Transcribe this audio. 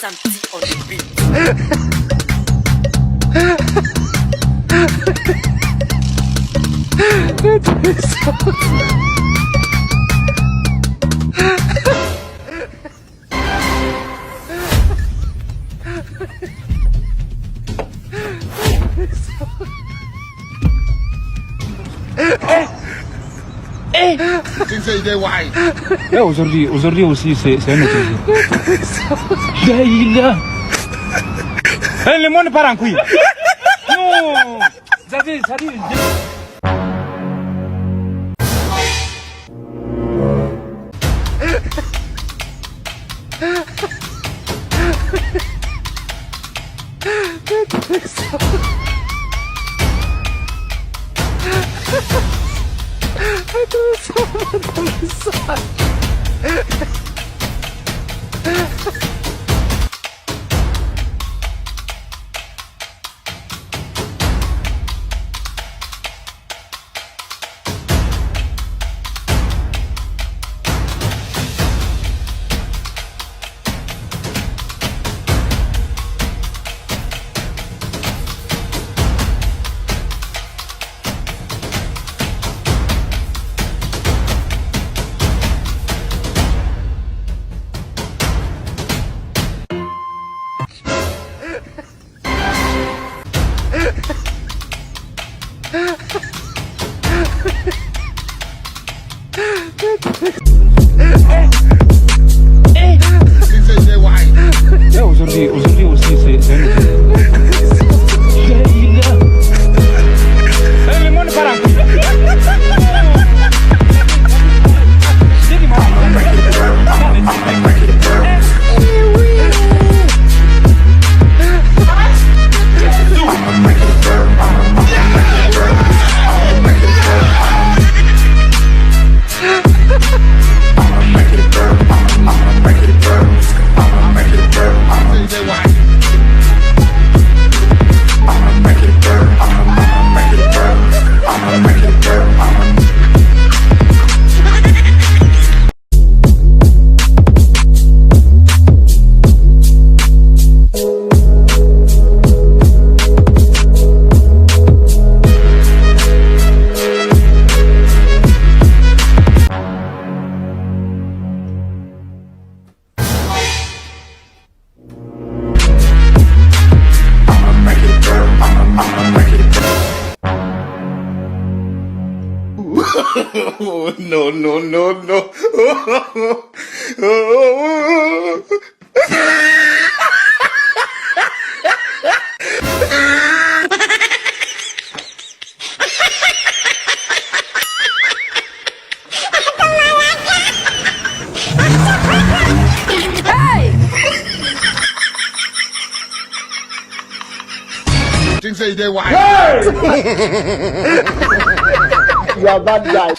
Some tea on the beat. Aujourd'hui aussi, c'est un autre jour. Daïla. Le monde part en couille. Non. Ça dit. Aujourd'hui aussi, c'est un autre jour. Le monde part en couille. No. Things say they why. You are bad guy.